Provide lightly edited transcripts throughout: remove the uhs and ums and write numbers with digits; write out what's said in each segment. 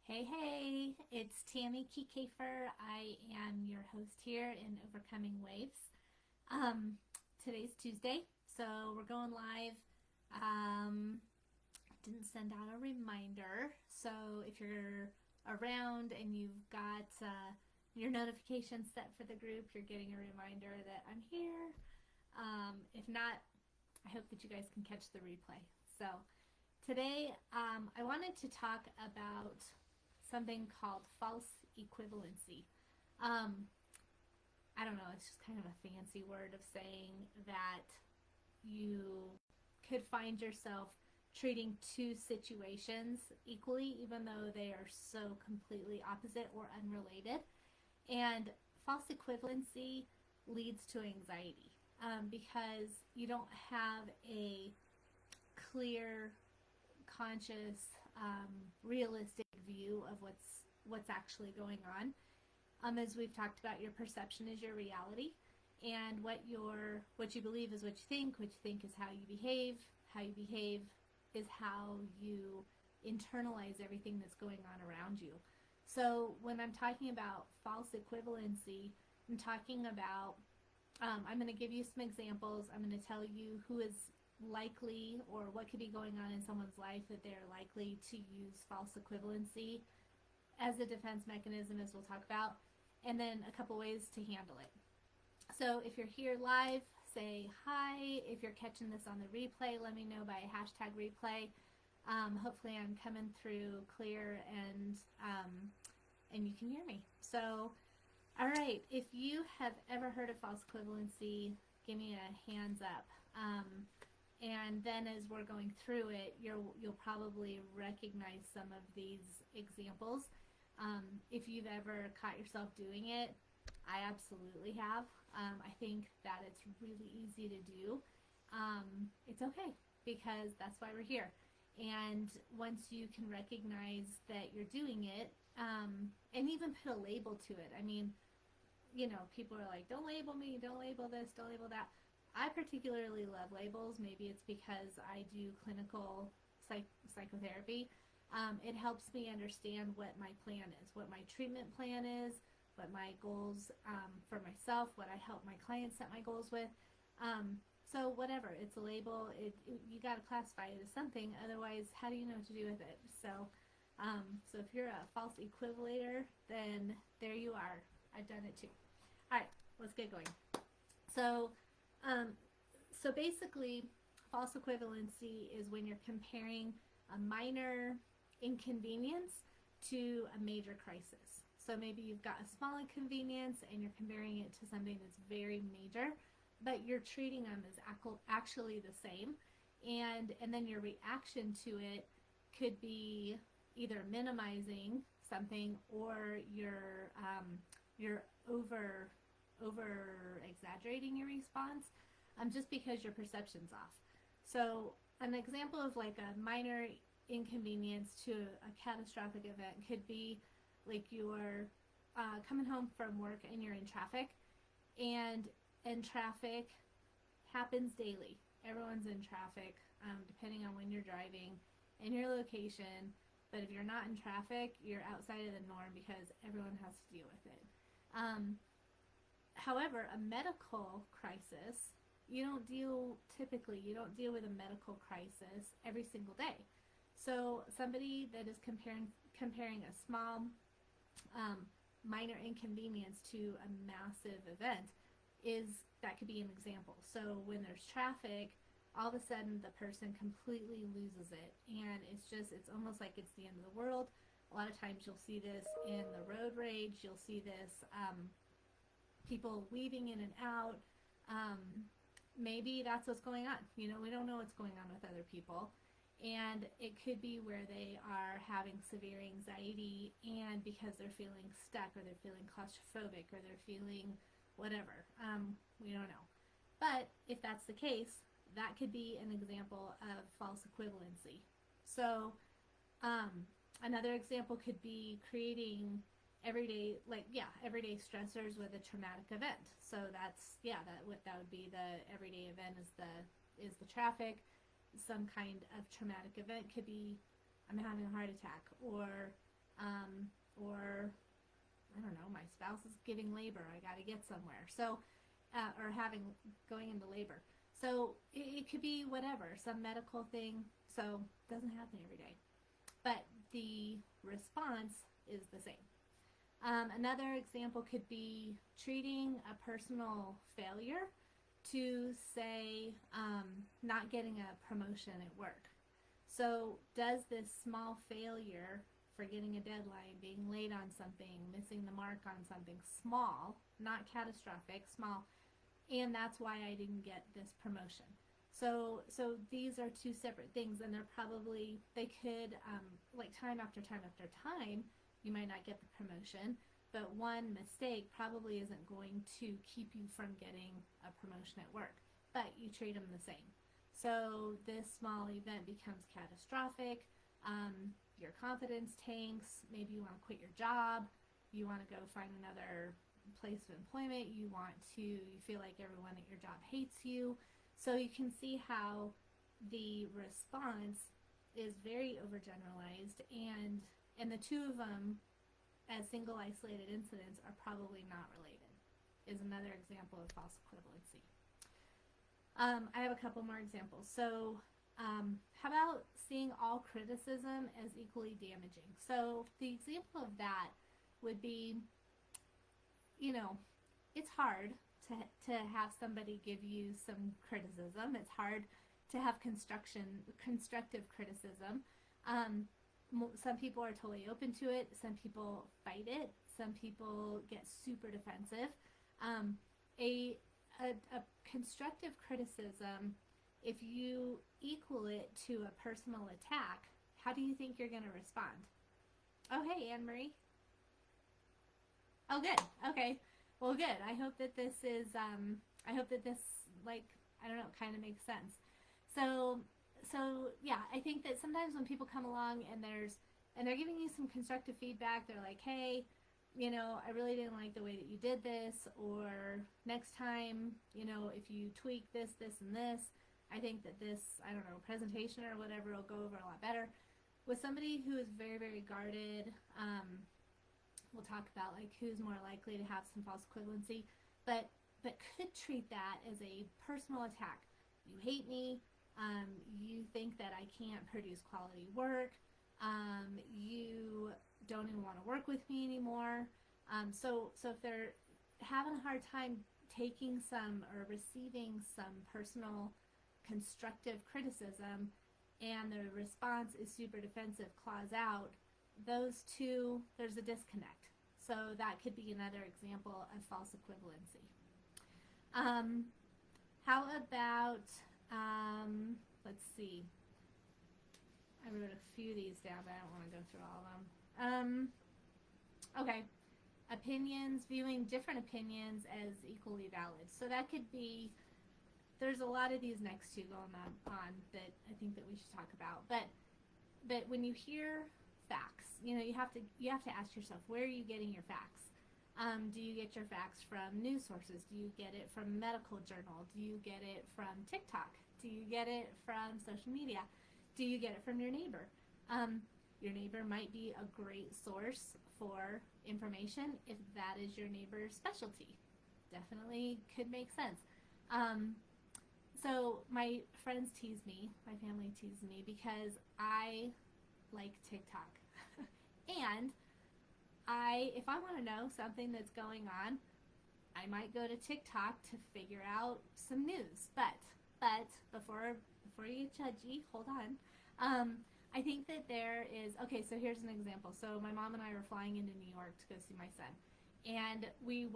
Hey, it's Tammy Kiefer. I am your host here in Overcoming Waves. Um, Today's Tuesday, so we're going live. Um, didn't send out a reminder, so if you're around and you've got your notifications set for the group, you're getting a reminder that I'm here. If not, I hope that you guys can catch the replay. So today, I wanted to talk about something called false equivalency. Um, I don't know, it's just kind of a fancy word of saying that you could find yourself treating two situations equally, even though they are so completely opposite or unrelated. And false equivalency leads to anxiety because you don't have a clear, conscious, realistic view of what's actually going on. As we've talked about, your perception is your reality, and what you believe is what you think. What you think is how you behave. How you behave is how you internalize everything that's going on around you. So when I'm talking about false equivalency, I'm talking about I'm going to give you some examples. I'm going to tell you who is likely or what could be going on in someone's life that they're likely to use false equivalency as a defense mechanism, as we'll talk about, and then a couple ways to handle it. So if you're here live, say hi. If you're catching this on the replay, let me know by hashtag replay. Hopefully I'm coming through clear and you can hear me. So, all right, if you have ever heard of false equivalency, give me a hands up. And then as we're going through it, you'll probably recognize some of these examples. If you've ever caught yourself doing it, I absolutely have. I think that it's really easy to do. It's okay because that's why we're here. And once you can recognize that you're doing it, and even put a label to it. I mean, people are like, don't label me, don't label this, don't label that. I particularly love labels. Maybe it's because I do clinical psychotherapy. It helps me understand what my plan is, what my treatment plan is, what my goals for myself, what I help my clients set my goals with. So whatever, it's a label. You got to classify it as something. Otherwise, how do you know what to do with it? So if you're a false equivalator, then there you are. I've done it too. All right, let's get going. So basically, false equivalency is when you're comparing a minor inconvenience to a major crisis. So maybe you've got a small inconvenience and you're comparing it to something that's very major, but you're treating them as actually the same. And then your reaction to it could be either minimizing something or you're over exaggerating your response, just because your perception's off. So an example of like a minor inconvenience to a catastrophic event could be like you're coming home from work and you're in traffic, and traffic happens daily. Everyone's in traffic, depending on when you're driving and your location. But if you're not in traffic, you're outside of the norm because everyone has to deal with it. However, a medical crisis, you don't deal with a medical crisis every single day. So somebody that is comparing a small minor inconvenience to a massive event, that could be an example. So when there's traffic, all of a sudden the person completely loses it, and it's almost like it's the end of the world. A lot of times you'll see this in the road rage. You'll see this people weaving in and out. Maybe that's what's going on. We don't know what's going on with other people. And it could be where they are having severe anxiety, and because they're feeling stuck, or they're feeling claustrophobic, or they're feeling whatever. We don't know. But if that's the case, that could be an example of false equivalency. So another example could be creating everyday stressors with a traumatic event. So that would be the everyday event is the traffic. Some kind of traumatic event could be I'm having a heart attack, or or I don't know, my spouse is giving labor, I got to get somewhere. So, or going into labor. So it could be whatever, some medical thing. So it doesn't happen every day. But the response is the same. Another example could be treating a personal failure to, say, not getting a promotion at work. So does this small failure, forgetting a deadline, being late on something, missing the mark on something, small, not catastrophic, small, and that's why I didn't get this promotion. So these are two separate things, and they could, like time after time after time, you might not get the promotion, but one mistake probably isn't going to keep you from getting a promotion at work, but you treat them the same. So this small event becomes catastrophic. Your confidence tanks. Maybe you want to quit your job. You want to go find another place of employment. You feel like everyone at your job hates you. So you can see how the response is very overgeneralized, and the two of them as single isolated incidents are probably not related, is another example of false equivalency. I have a couple more examples. So how about seeing all criticism as equally damaging? So the example of that would be, it's hard to have somebody give you some criticism. It's hard to have constructive criticism. Some people are totally open to it. Some people fight it. Some people get super defensive. A constructive criticism, if you equal it to a personal attack, how do you think you're going to respond? Oh, hey, Anne-Marie. Oh, good. Okay. Well, good. I hope that this kind of makes sense. So yeah, I think that sometimes when people come along and they're giving you some constructive feedback, they're like, hey, I really didn't like the way that you did this, or next time, if you tweak this, and this, I think that this, presentation or whatever will go over a lot better. With somebody who is very, very guarded, we'll talk about like who's more likely to have some false equivalency, but could treat that as a personal attack. You hate me. You think that I can't produce quality work. You don't even want to work with me anymore. So if they're having a hard time taking some or receiving some personal constructive criticism, and the response is super defensive, claws out, those two, there's a disconnect. So that could be another example of false equivalency. How about, let's see. I wrote a few of these down, but I don't want to go through all of them. Okay. Opinions, viewing different opinions as equally valid. So that could be, there's a lot of these next two going on that I think that we should talk about. But when you hear facts, you have to ask yourself, where are you getting your facts? Do you get your facts from news sources? Do you get it from medical journal? Do you get it from TikTok? Do you get it from social media? Do you get it from your neighbor? Your neighbor might be a great source for information if that is your neighbor's specialty. Definitely could make sense. So my friends tease me, my family teases me because I like TikTok. And if I want to know something that's going on, I might go to TikTok to figure out some news. But before you get judgy, hold on. I think that there is, okay, so here's an example. So my mom and I were flying into New York to go see my son. And we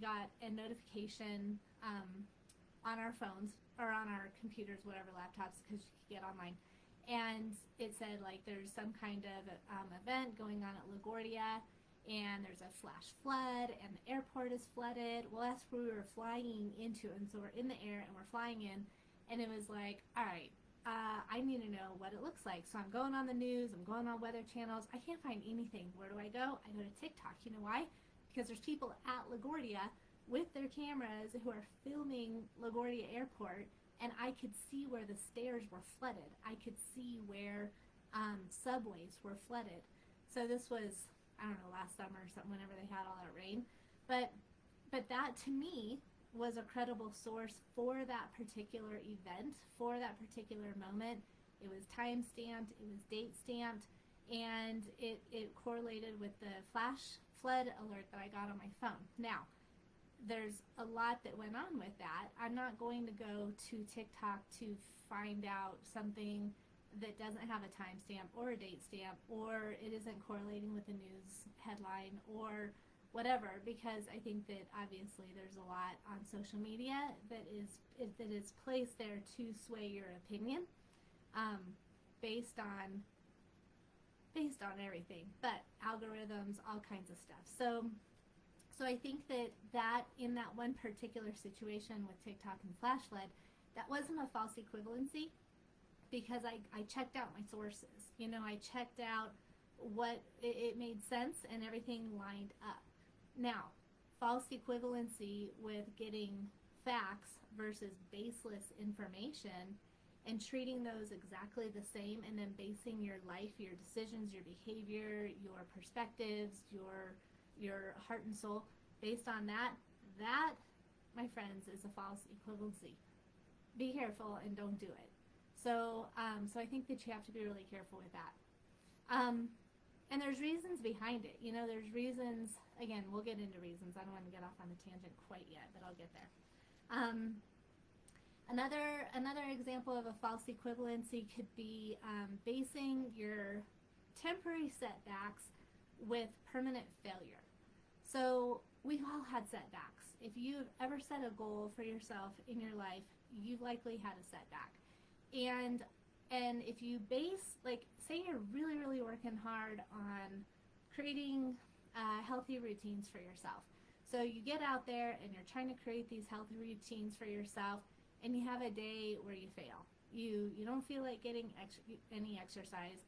got a notification on our phones or on our computers, whatever, laptops, because you could get online. And it said like there's some kind of event going on at LaGuardia, and there's a flash flood, and the airport is flooded. Well, that's where we were flying into, and so we're in the air and we're flying in, and it was like, all right, I need to know what it looks like. So I'm going on the news, I'm going on weather channels. I can't find anything. Where do I go? I go to TikTok. You know why? Because there's people at LaGuardia with their cameras who are filming LaGuardia Airport, and I could see where the stairs were flooded. I could see where subways were flooded. So this was, I don't know, last summer or something, whenever they had all that rain. But that to me was a credible source for that particular event, for that particular moment. It was time stamped, it was date stamped, and it correlated with the flash flood alert that I got on my phone. Now, there's a lot that went on with that. I'm not going to go to TikTok to find out something that doesn't have a timestamp or a date stamp, or it isn't correlating with a news headline or whatever, because I think that obviously there's a lot on social media that is placed there to sway your opinion, based on everything, but algorithms, all kinds of stuff. So I think that in that one particular situation with TikTok and flash flood, that wasn't a false equivalency, because I checked out my sources. I checked out what it made sense, and everything lined up. Now, false equivalency with getting facts versus baseless information and treating those exactly the same, and then basing your life, your decisions, your behavior, your perspectives, your heart and soul based on that, my friends, is a false equivalency. Be careful and don't do it. So I think that you have to be really careful with that. And there's reasons behind it. There's reasons, again, we'll get into reasons. I don't want to get off on a tangent quite yet, but I'll get there. Another example of a false equivalency could be basing your temporary setbacks with permanent failure. So we've all had setbacks. If you've ever set a goal for yourself in your life, you've likely had a setback. And if you base, like, say you're really, really working hard on creating healthy routines for yourself. So you get out there and you're trying to create these healthy routines for yourself, and you have a day where you fail. You don't feel like getting any exercise.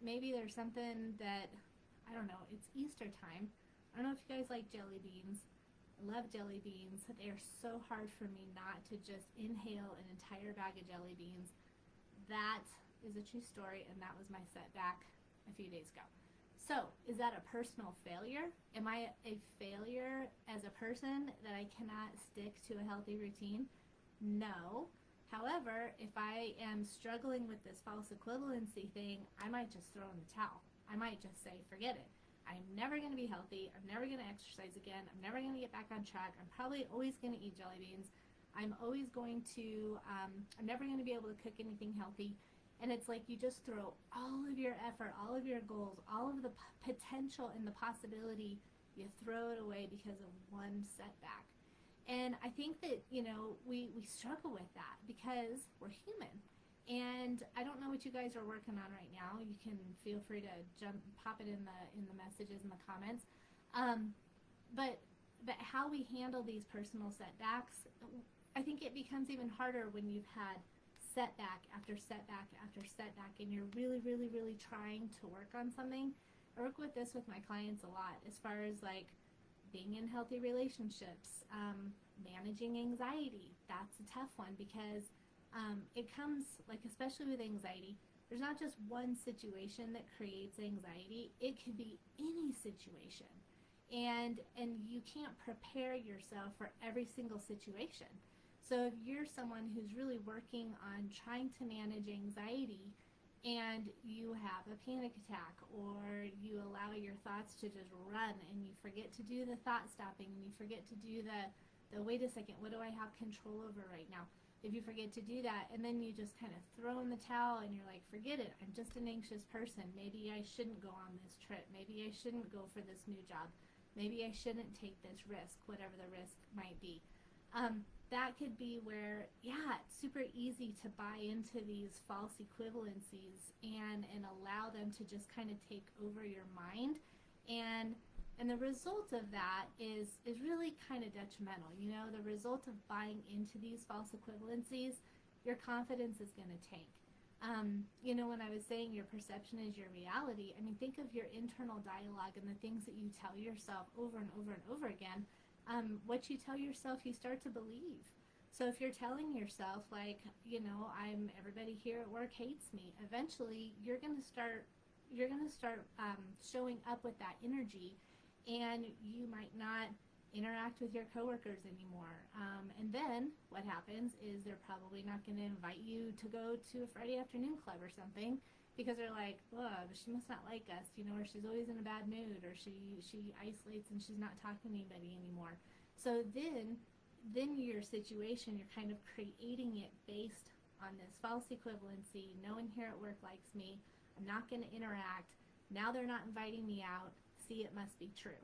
Maybe there's something that, I don't know, it's Easter time. I don't know if you guys like jelly beans. I love jelly beans. They are so hard for me not to just inhale an entire bag of jelly beans. That is a true story, and that was my setback a few days ago. So, is that a personal failure? Am I a failure as a person that I cannot stick to a healthy routine? No. However, if I am struggling with this false equivalency thing, I might just throw in the towel. I might just say, forget it. I'm never going to be healthy. I'm never going to exercise again. I'm never going to get back on track. I'm probably always going to eat jelly beans. I'm always going to, I'm never going to be able to cook anything healthy. And it's like you just throw all of your effort, all of your goals, all of the potential and the possibility, you throw it away because of one setback. And I think that, we struggle with that because we're human. And I don't know what you guys are working on right now. You can feel free to pop it in the messages and the comments. But how we handle these personal setbacks, I think it becomes even harder when you've had setback after setback after setback, and you're really, really, really trying to work on something. I work with this with my clients a lot, as far as like being in healthy relationships, managing anxiety. That's a tough one because it comes, like, especially with anxiety, there's not just one situation that creates anxiety. It could be any situation, and you can't prepare yourself for every single situation. So if you're someone who's really working on trying to manage anxiety, and you have a panic attack, or you allow your thoughts to just run, and you forget to do the thought stopping, and you forget to do the wait a second, what do I have control over right now? If you forget to do that, and then you just kind of throw in the towel, and you're like, forget it, I'm just an anxious person. Maybe I shouldn't go on this trip. Maybe I shouldn't go for this new job. Maybe I shouldn't take this risk, whatever the risk might be. That could be where, it's super easy to buy into these false equivalencies and allow them to just kind of take over your mind. And the result of that is really kind of detrimental. The result of buying into these false equivalencies, your confidence is going to tank. When I was saying your perception is your reality, I mean, think of your internal dialogue and the things that you tell yourself over and over and over again. What you tell yourself, you start to believe. So if you're telling yourself, like, everybody here at work hates me, eventually you're going to start you're going to start showing up with that energy, and you might not interact with your coworkers anymore. And then what happens is they're probably not going to invite you to go to a Friday afternoon club or something, because they're like, oh, she must not like us, or she's always in a bad mood, or she isolates and she's not talking to anybody anymore. So then your situation, you're kind of creating it based on this false equivalency. No one here at work likes me. I'm not going to interact. Now they're not inviting me out. See, it must be true.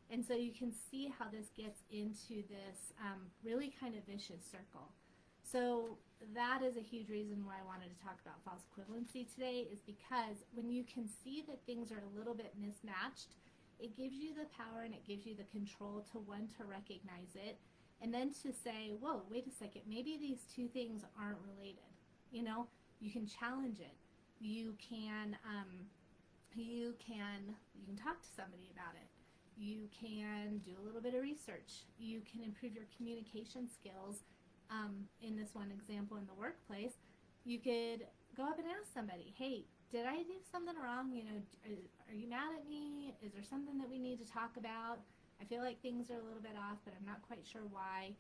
And so you can see how this gets into this really kind of vicious circle. So that is a huge reason why I wanted to talk about false equivalency today, is because when you can see that things are a little bit mismatched, it gives you the power and it gives you the control to, one, to recognize it, and then to say, whoa, wait a second, maybe these two things aren't related. You can challenge it. You can talk to somebody about it. You can do a little bit of research. You can improve your communication skills. In this one example in the workplace, you could go up and ask somebody, hey, did I do something wrong? Are you mad at me? Is there something that we need to talk about? I feel like things are a little bit off, but I'm not quite sure why.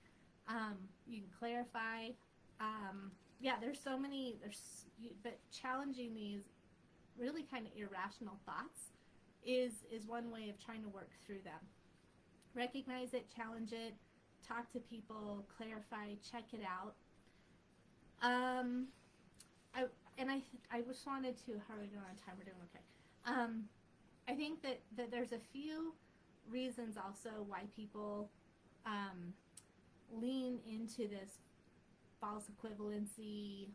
You can clarify. There's so many, but challenging these really kind of irrational thoughts is one way of trying to work through them. Recognize it, challenge it, talk to people, clarify, check it out. I just wanted to, how are we doing on time? We're doing okay. I think that there's a few reasons also why people lean into this false equivalency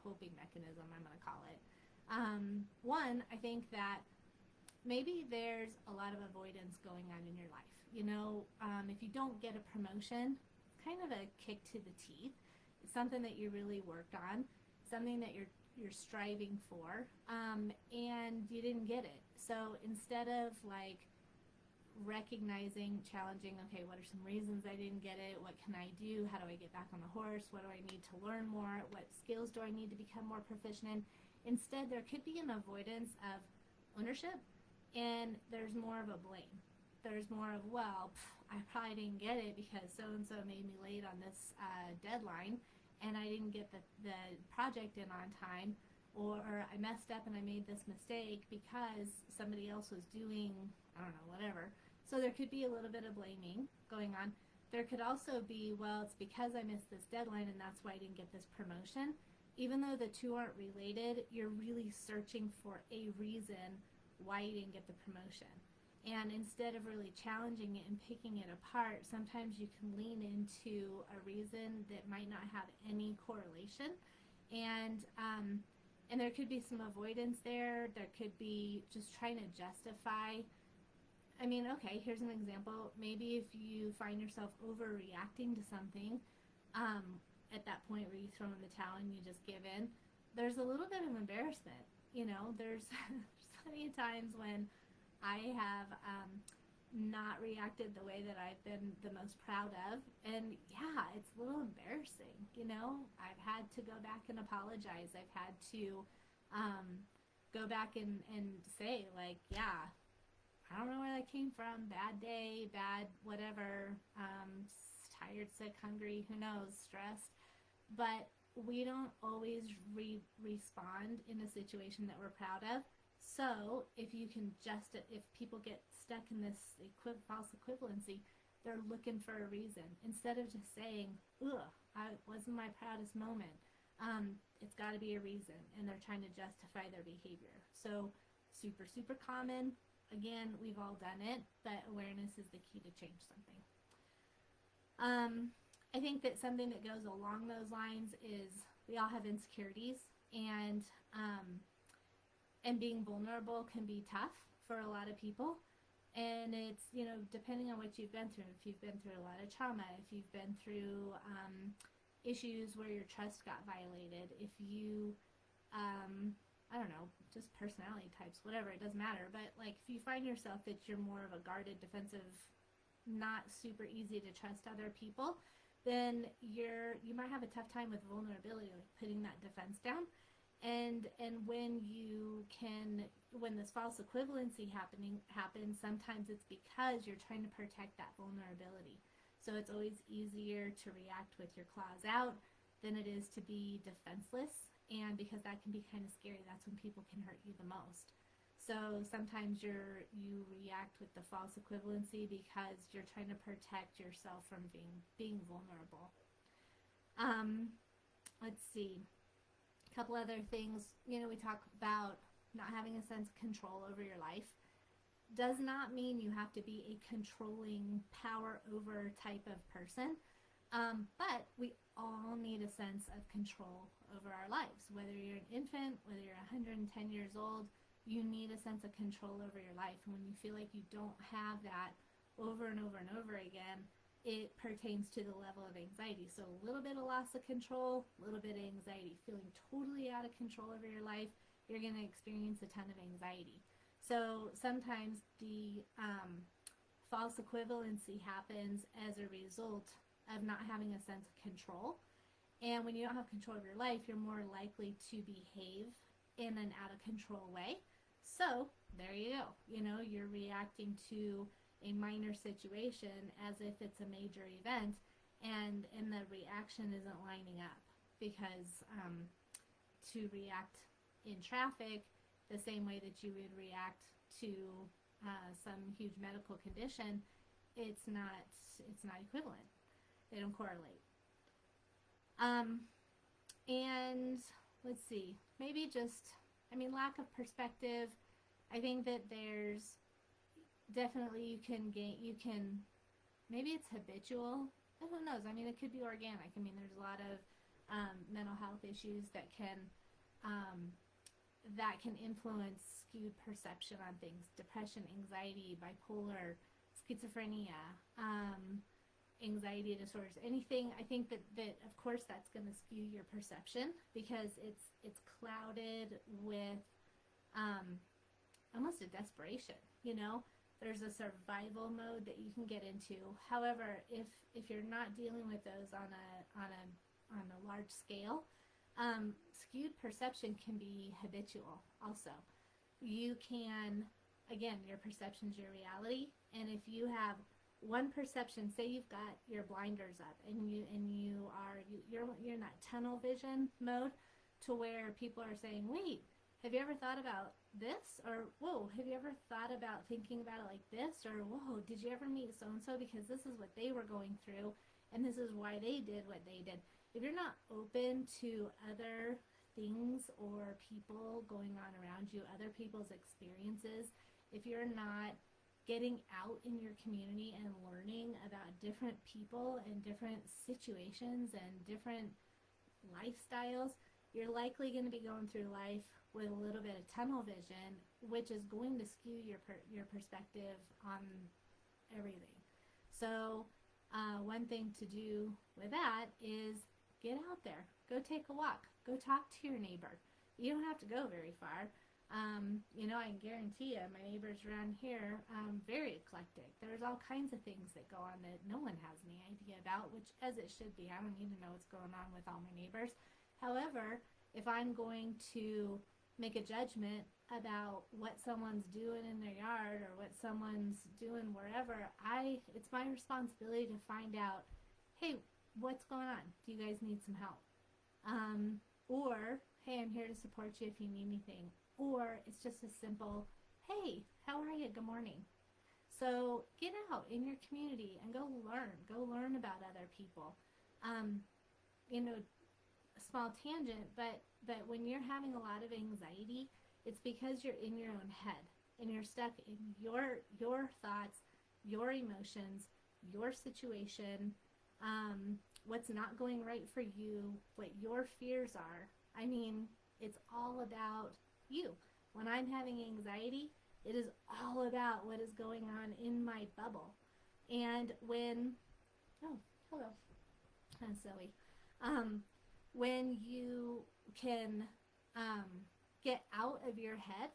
coping mechanism, I'm going to call it. One, I think that maybe there's a lot of avoidance going on in your life. If you don't get a promotion, it's kind of a kick to the teeth. It's something that you really worked on, something that you're striving for, and you didn't get it. So instead of recognizing, challenging, okay, what are some reasons I didn't get it? What can I do? How do I get back on the horse? What do I need to learn more? What skills do I need to become more proficient in? Instead, there could be an avoidance of ownership, and there's more of a blame. There's more of, I probably didn't get it because so-and-so made me late on this deadline, and I didn't get the project in on time, or I messed up and I made this mistake because somebody else was doing, I don't know, whatever. So there could be a little bit of blaming going on. There could also be, it's because I missed this deadline and that's why I didn't get this promotion. Even though the two aren't related, you're really searching for a reason why you didn't get the promotion. And instead of really challenging it and picking it apart, sometimes you can lean into a reason that might not have any correlation. And there could be some avoidance there. There could be just trying to justify. Okay, here's an example. Maybe if you find yourself overreacting to something, at that point where you throw in the towel and you just give in, there's a little bit of embarrassment. There's plenty of times when I have not reacted the way that I've been the most proud of, and it's a little embarrassing. I've had to go back and apologize. I've had to go back and say, I don't know where that came from, bad day, bad whatever, tired, sick, hungry, who knows, stressed. But we don't always respond in a situation that we're proud of. So if people get stuck in this false equivalency, they're looking for a reason. Instead of just saying, it wasn't my proudest moment, it's got to be a reason. And they're trying to justify their behavior. So super, super common. Again, we've all done it, but awareness is the key to change something. I think that something that goes along those lines is we all have insecurities, and being vulnerable can be tough for a lot of people. And it's, depending on what you've been through. If you've been through a lot of trauma, if you've been through issues where your trust got violated, if you, I don't know, just personality types, whatever, it doesn't matter. But if you find yourself that you're more of a guarded, defensive, not super easy to trust other people, then you might have a tough time with vulnerability, putting that defense down. And when when this false equivalency happens, sometimes it's because you're trying to protect that vulnerability. So it's always easier to react with your claws out than it is to be defenseless. And because that can be kind of scary, that's when people can hurt you the most. So sometimes you react with the false equivalency because you're trying to protect yourself from being vulnerable. Let's see. A couple other things. We talk about not having a sense of control over your life. Does not mean you have to be a controlling, power over type of person. But we all need a sense of control over our lives. Whether you're an infant, whether you're 110 years old, you need a sense of control over your life. And when you feel like you don't have that over and over and over again, it pertains to the level of anxiety. So a little bit of loss of control, a little bit of anxiety. Feeling totally out of control over your life, you're going to experience a ton of anxiety. So sometimes the false equivalency happens as a result of not having a sense of control. And when you don't have control of your life, you're more likely to behave in an out of control way. So there you go. You're reacting to a minor situation as if it's a major event, and the reaction isn't lining up, because to react in traffic the same way that you would react to some huge medical condition, it's not equivalent. They don't correlate. And let's see, maybe just, lack of perspective. I think that there's definitely maybe it's habitual. Who knows? It could be organic. There's a lot of mental health issues that can influence skewed perception on things. Depression, anxiety, bipolar, schizophrenia, anxiety disorders, anything. I think that of course that's going to skew your perception, because it's clouded with almost a desperation. There's a survival mode that you can get into. However, if you're not dealing with those on a large scale, skewed perception can be habitual also. You can, again, your perception is your reality, and if you have one perception, say you've got your blinders up and you're in that tunnel vision mode, to where people are saying, wait, have you ever thought about this? Or, whoa, have you ever thought about thinking about it like this? Or, whoa, did you ever meet so-and-so, because this is what they were going through and this is why they did what they did. If you're not open to other things or people going on around you, other people's experiences, if you're not getting out in your community and learning about different people and different situations and different lifestyles, you're likely going to be going through life with a little bit of tunnel vision, which is going to skew your perspective on everything. So one thing to do with that is get out there, go take a walk, go talk to your neighbor. You don't have to go very far. I can guarantee you, my neighbors around here, very eclectic. There's all kinds of things that go on that no one has any idea about, which, as it should be, I don't need to know what's going on with all my neighbors. However, if I'm going to make a judgment about what someone's doing in their yard or what someone's doing wherever, it's my responsibility to find out, hey, what's going on? Do you guys need some help? Or, hey, I'm here to support you if you need anything. Or it's just a simple, hey, how are you? Good morning. So get out in your community and go learn about other people. A small tangent, but when you're having a lot of anxiety, it's because you're in your own head and you're stuck in your thoughts, your emotions, your situation, what's not going right for you, what your fears are. It's all about you. When I'm having anxiety, it is all about what is going on in my bubble. And that's silly. When you can get out of your head,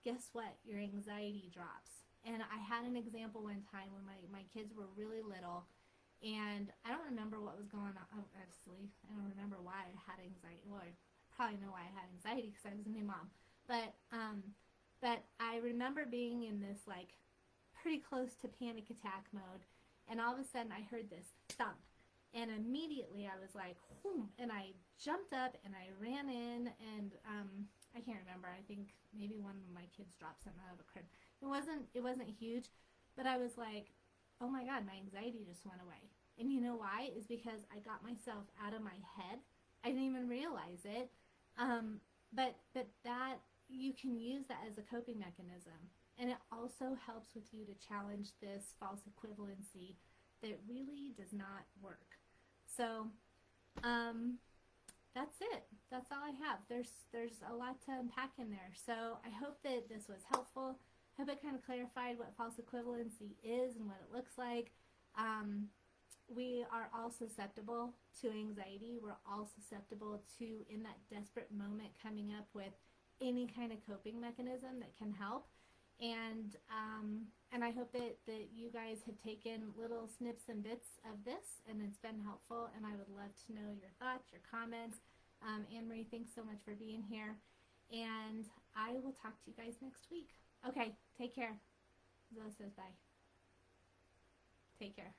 guess what? Your anxiety drops. And I had an example one time when my kids were really little, and I don't remember what was going on. Obviously, I don't remember why I had anxiety. Well, I probably know why I had anxiety, because I was a new mom. But But I remember being in this like pretty close to panic attack mode, and all of a sudden I heard this thump, and immediately I was like, whoom, and I jumped up and I ran in, and I can't remember. I think maybe one of my kids dropped something out of a crib. It wasn't huge, but I was like, oh my God, my anxiety just went away. And you know why? Is because I got myself out of my head. I didn't even realize it. But that, you can use that as a coping mechanism. And it also helps with you to challenge this false equivalency that really does not work. So, that's it. That's all I have. There's a lot to unpack in there. So I hope that this was helpful. I hope it kind of clarified what false equivalency is and what it looks like. We are all susceptible to anxiety. We're all susceptible to, in that desperate moment, coming up with any kind of coping mechanism that can help. And I hope that you guys have taken little snips and bits of this, and it's been helpful, and I would love to know your thoughts, your comments. Anne-Marie, thanks so much for being here, and I will talk to you guys next week. Okay, take care. Zoe says bye. Take care.